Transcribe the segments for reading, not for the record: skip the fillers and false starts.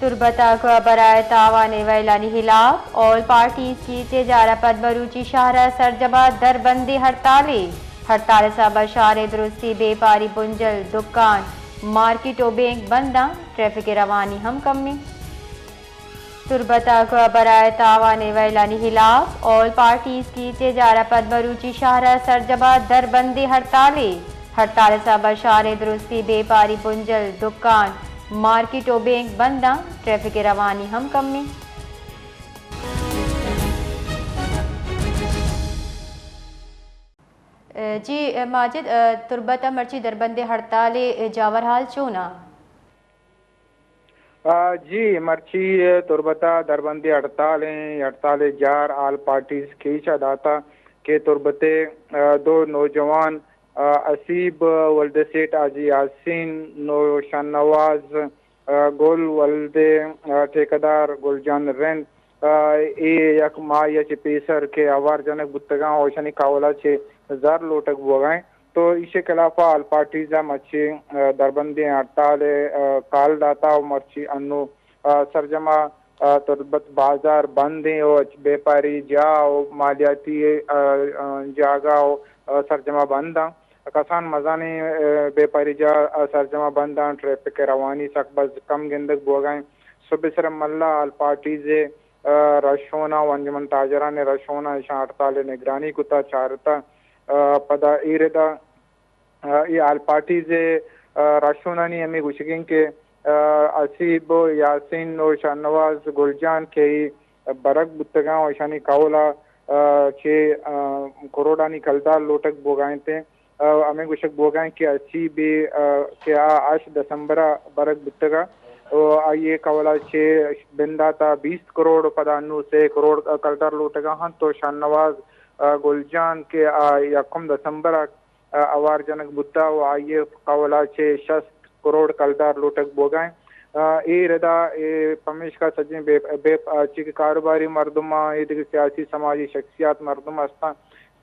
तुर्बता का बराए तावान वैलानी हिलाफ all parties की तेजारा पद बरूची शाहरा सरजबा दरबंदी हड़ताल सा बशार दुरुस्ती बेपारी बुंजल दुकान मार्केट और बैंक बंदा ट्रैफिक रवानी हम कमी। तुर्बता का बराए तावान वैलानी हिलाफ ऑल पार्टीज की तेजारा पद बरूची शाहरा सरजबा दरबंदी हड़ताल सा बशार दुरुस्ती बेपारी बुंजल दुकान मार्केट और बैंक बंदा ट्रैफिक रवानी हम कमी। जी माजिद, तुर्बता मर्ची दरबंदी हड़ताल जावर हाल चूना। जी मर्ची तुर्बता दरबंदी हड़ताल जार आल पार्टीज खींचा दाता के तुर्बते दो नौजवान असीब वल्द सेठ आजी यासीन नो शाहनवाज गोल वल्दे ठेकेदार गुलजान रेन यक माया चे पेसर के आवार जनक बुत्तगा होशनी कावला चे जार लोटक बोगाएं तो इसके खिलाफ आल पार्टीजा मच्छी दरबंदी हड़ताल काल दाता मच्छी अन्नु सरजमा तुर्बत बाजार बंद है और व्यापारी जाओ मालियाती जागा सरजमा बंद कसान मजानी व्यापारी जा सरजमा बंद ट्रैफिक रवानी सकबज कम गिंदक बोगाएं सुबह सर मल्ला आल पार्टीज रशोना वंजमन ताजरा ने रशोना इशा हड़ताल निगरानी कुता चारता पदा इरदा ये आल पार्टीज रशोना ने हमें गुशगिंग के असीब यासीन और शाहनवाज गुलजान के बरक बुत्तगा और शानी कावला के करोड़ानी कलदार लोटक बोगाए थे हमें गुशक बोगाए कि अच्छी भी क्या 8 दिसंबर बरक बुत्तगा ये कावला छे बिंदा था 20 करोड़ पदानु से करोड़ कलदार लोटगा हाँ तो शाहनवाज गुलजान के यकम दिसंबर अवार जनक बुत्ता ये कावला छे 6 करोड़ कलदार लोटक बोगाएं ये रदा ये पमेश का सचिन बे अच्छी कारोबारी मर्दमा ये सियासी समाजी शख्सियात मर्दमा अस्ता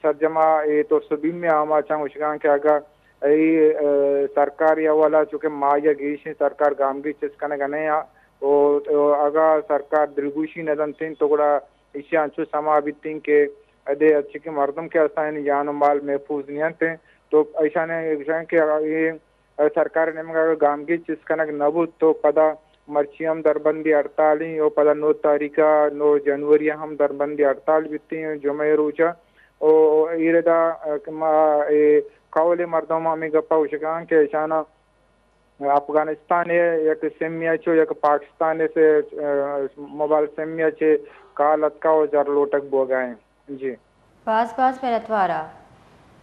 सरजमा ये तो सभी में आमा चांग उशगां के आगा ये सरकार या वाला चूँकि माया गीशी सरकार गामगी चिस्कने गने या ओ आगा सरकार दिलगुशी नदन तीन तो गुड़ा इसे अंशु समा बितिंग के अदे अच्छी के मर्दम के अस्तान यान माल महफूज नियंत्रण तो ऐसा ने के ये सरकार ने मगर गामगी चिस्कनक नबूत तो पदा मर्चियम दरबंदी हड़ताली और पदा 9 तारीखा 9 जनवरी हम दरबंदी हड़ताल बिती जुमे रोजा ओ इरदा कावले मर्दों में गप्पा उशगान के शाना अफगानिस्तान एक सेमिया चो एक पाकिस्तान से मोबाइल सेमिया चे कालत का जर लोटक बोगाएं जी पास में रतवारा